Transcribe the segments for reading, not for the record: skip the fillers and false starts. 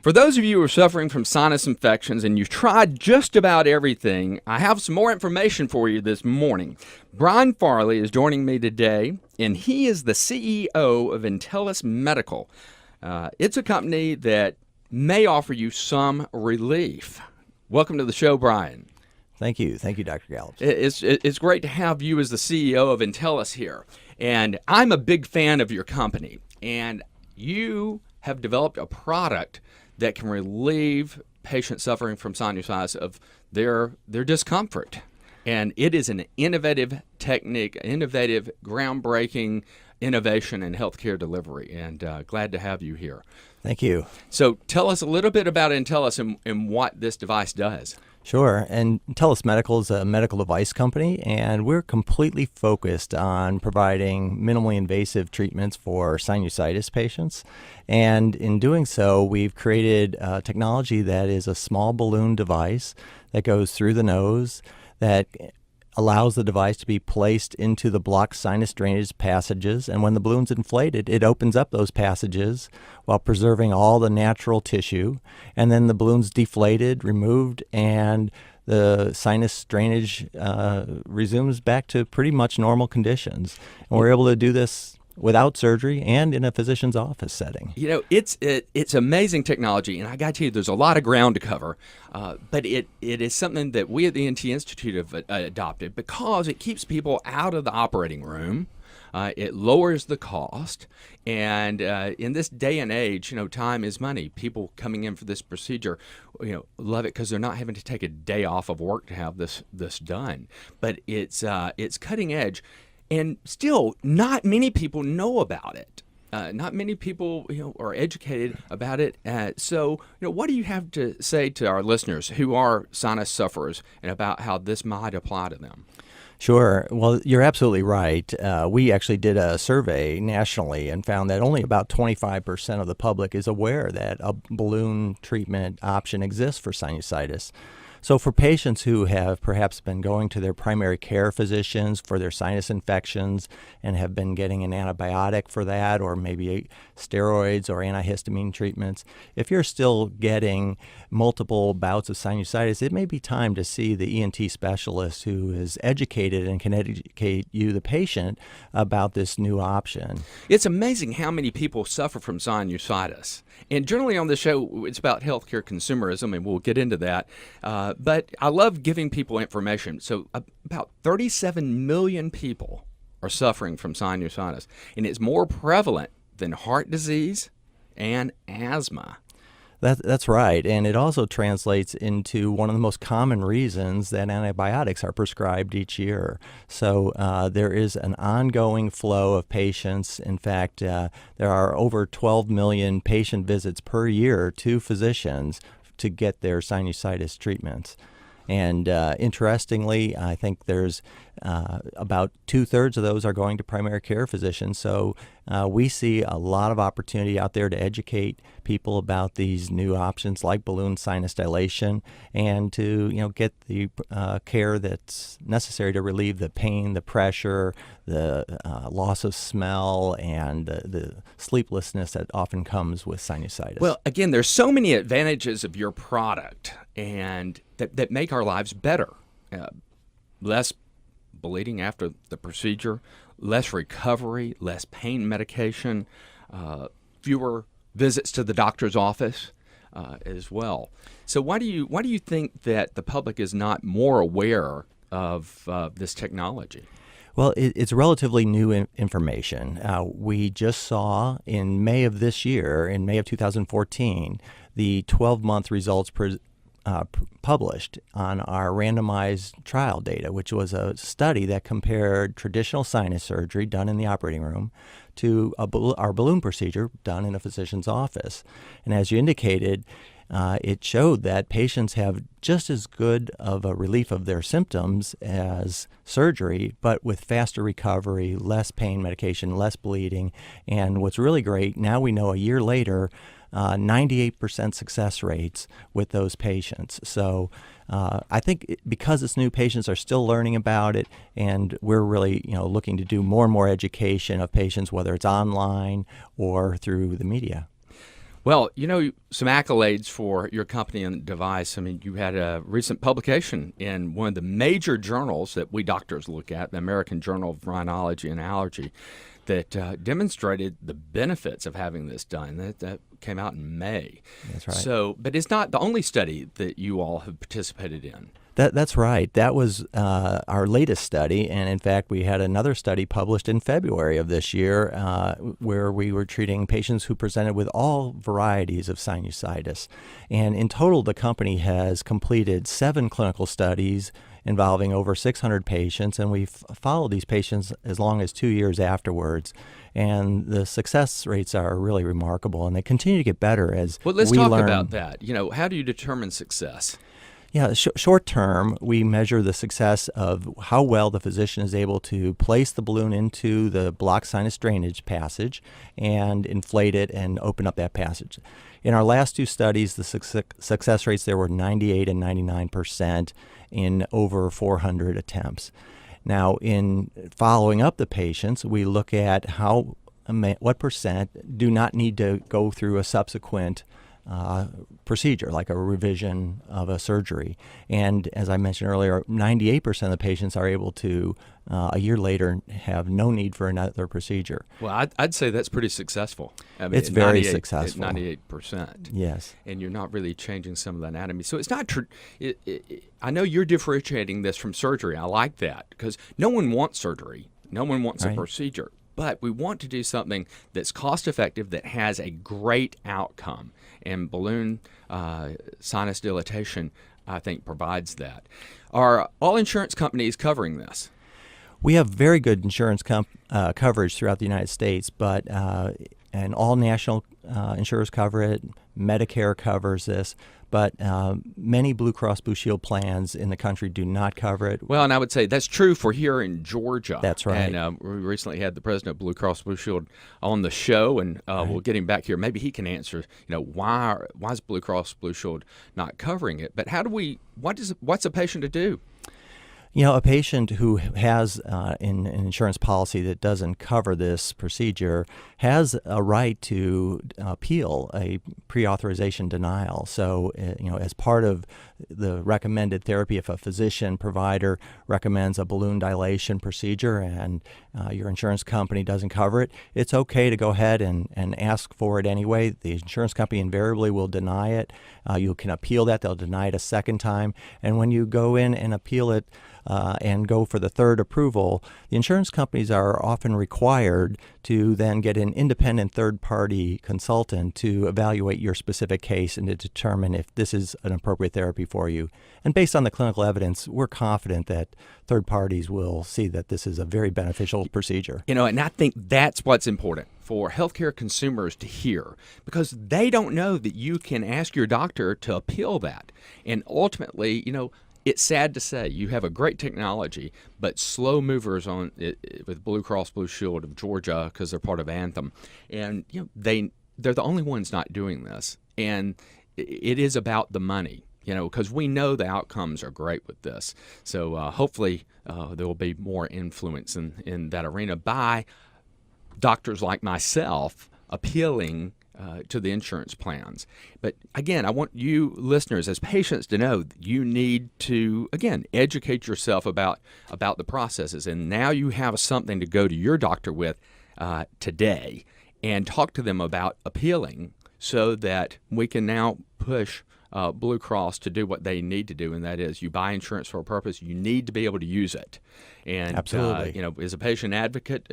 For those of you who are suffering from sinus infections and you've tried just about everything, I have some more information for you this morning. Brian Farley is joining me today, and he is the CEO of Intellis Medical. It's a company that may offer you some relief. Welcome to the show, Brian. Thank you. Thank you, Dr. Gallup. It's great to have you as the CEO of Intellis here. And I'm a big fan of your company. And you have developed a product that can relieve patients suffering from sinusitis of their discomfort. And it is an innovative technique, innovative, groundbreaking innovation in healthcare delivery. And glad to have you here. Thank you. So tell us a little bit about Intellis and what this device does. Sure. And Intellis Medical is a medical device company, and we're completely focused on providing minimally invasive treatments for sinusitis patients. And in doing so, we've created technology that is a small balloon device that goes through the nose that allows the device to be placed into the blocked sinus drainage passages. And when the balloon's inflated, it opens up those passages while preserving all the natural tissue. And then the balloon's deflated, removed, and the sinus drainage resumes back to pretty much normal conditions. And we're able to do this without surgery and in a physician's office setting. You know, it's amazing technology, and I got to tell you, there's a lot of ground to cover, but it is something that we at the NT Institute have adopted because it keeps people out of the operating room. It lowers the cost, and in this day and age, time is money. People coming in for this procedure, love it because they're not having to take a day off of work to have this done. But it's cutting edge. And still, not many people know about it. Not many people, are educated about it. So, what do you have to say to our listeners who are sinus sufferers and about how this might apply to them? Sure. Well, you're absolutely right. We actually did a survey nationally and found that only about 25% of the public is aware that a balloon treatment option exists for sinusitis. So for patients who have perhaps been going to their primary care physicians for their sinus infections and have been getting an antibiotic for that, or maybe steroids or antihistamine treatments, if you're still getting multiple bouts of sinusitis, it may be time to see the ENT specialist who is educated and can educate you, the patient, about this new option. It's amazing how many people suffer from sinusitis. And generally on this show, it's about healthcare consumerism, and we'll get into that. But I love giving people information. So about 37 million people are suffering from sinusitis, and it's more prevalent than heart disease and asthma. That's right, and it also translates into one of the most common reasons that antibiotics are prescribed each year. So there is an ongoing flow of patients. In fact, there are over 12 million patient visits per year to physicians to get their sinusitis treatments. And interestingly, I think there's about 2/3 of those are going to primary care physicians. So we see a lot of opportunity out there to educate people about these new options like balloon sinus dilation, and to get the care that's necessary to relieve the pain, the pressure, the loss of smell, and the sleeplessness that often comes with sinusitis. Well, again, there's so many advantages of your product and that make our lives better. Less bleeding after the procedure, less recovery, less pain medication, fewer visits to the doctor's office as well. So why do you think that the public is not more aware of this technology? Well, it's relatively new information. We just saw in May of this year, in May of 2014, the 12-month results published on our randomized trial data, which was a study that compared traditional sinus surgery done in the operating room to our balloon procedure done in a physician's office. And as you indicated, it showed that patients have just as good of a relief of their symptoms as surgery, but with faster recovery, less pain medication, less bleeding. And what's really great, now we know a year later, 98% success rates with those patients. So I think because it's new, patients are still learning about it, and we're really looking to do more and more education of patients, whether it's online or through the media. Well, some accolades for your company and device. I mean, you had a recent publication in one of the major journals that we doctors look at, the American Journal of Rhinology and Allergy, that demonstrated the benefits of having this done. That came out in May. That's right. So, but it's not the only study that you all have participated in. That's right. That was our latest study, and in fact, we had another study published in February of this year where we were treating patients who presented with all varieties of sinusitis. And in total, the company has completed 7 clinical studies involving over 600 patients, and we've followed these patients as long as 2 years afterwards. And the success rates are really remarkable, and they continue to get better as we learn. Well, let's talk about that. How do you determine success? Yeah, short term, we measure the success of how well the physician is able to place the balloon into the blocked sinus drainage passage and inflate it and open up that passage. In our last 2 studies, the success rates there were 98 and 99% in over 400 attempts. Now, in following up the patients, we look at what percent do not need to go through a subsequent procedure, like a revision of a surgery. And as I mentioned earlier, 98% of the patients are able to, a year later, have no need for another procedure. Well, I'd say that's pretty successful. I mean, it's very successful. 98%. Yes. And you're not really changing some of the anatomy. So it's not I know you're differentiating this from surgery. I like that because no one wants surgery. No one wants a procedure. But we want to do something that's cost-effective, that has a great outcome. And balloon sinus dilatation, I think, provides that. Are all insurance companies covering this? We have very good insurance coverage throughout the United States, but and all national insurers cover it. Medicare covers this, but many Blue Cross Blue Shield plans in the country do not cover it. Well, and I would say that's true for here in Georgia. That's right. And we recently had the president of Blue Cross Blue Shield on the show, and we'll get him back here. Maybe he can answer, why is Blue Cross Blue Shield not covering it? But what's a patient to do? A patient who has an insurance policy that doesn't cover this procedure has a right to appeal a pre-authorization denial. So, as part of the recommended therapy, if a physician provider recommends a balloon dilation procedure and your insurance company doesn't cover it, it's okay to go ahead and ask for it anyway. The insurance company invariably will deny it. You can appeal that. They'll deny it a second time. And when you go in and appeal it, and go for the third approval, the insurance companies are often required to then get an independent third-party consultant to evaluate your specific case and to determine if this is an appropriate therapy for you. And based on the clinical evidence, we're confident that third parties will see that this is a very beneficial procedure. And I think that's what's important for healthcare consumers to hear, because they don't know that you can ask your doctor to appeal that. And ultimately, it's sad to say you have a great technology, but slow movers on it with Blue Cross Blue Shield of Georgia, because they're part of Anthem, and they're the only ones not doing this. And it is about the money, because we know the outcomes are great with this. So hopefully there will be more influence in that arena by doctors like myself appealing to the insurance plans. But again, I want you listeners as patients to know that you need to, again, educate yourself about the processes. And now you have something to go to your doctor with today and talk to them about appealing, so that we can now push Blue Cross to do what they need to do, and that is, you buy insurance for a purpose. You need to be able to use it. And absolutely, as a patient advocate,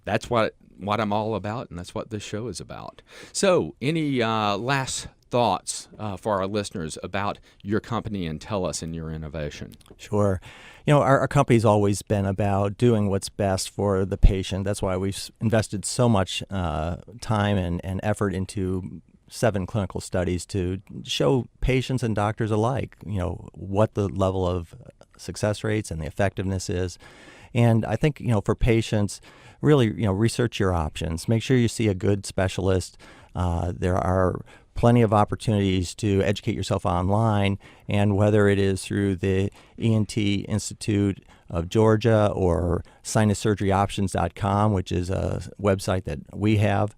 that's what I'm all about, and that's what this show is about. So, any last thoughts for our listeners about your company and TELUS and your innovation? Sure. Our company's always been about doing what's best for the patient. That's why we've invested so much time and effort into 7 clinical studies to show patients and doctors alike, what the level of success rates and the effectiveness is. And I think, for patients, really, research your options. Make sure you see a good specialist. There are plenty of opportunities to educate yourself online, and whether it is through the ENT Institute of Georgia or sinussurgeryoptions.com, which is a website that we have,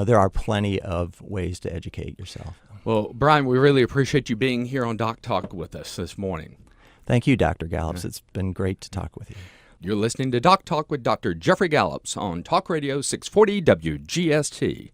there are plenty of ways to educate yourself. Well, Brian, we really appreciate you being here on Doc Talk with us this morning. Thank you, Dr. Gallups. It's been great to talk with you. You're listening to Doc Talk with Dr. Jeffrey Gallups on Talk Radio 640 WGST.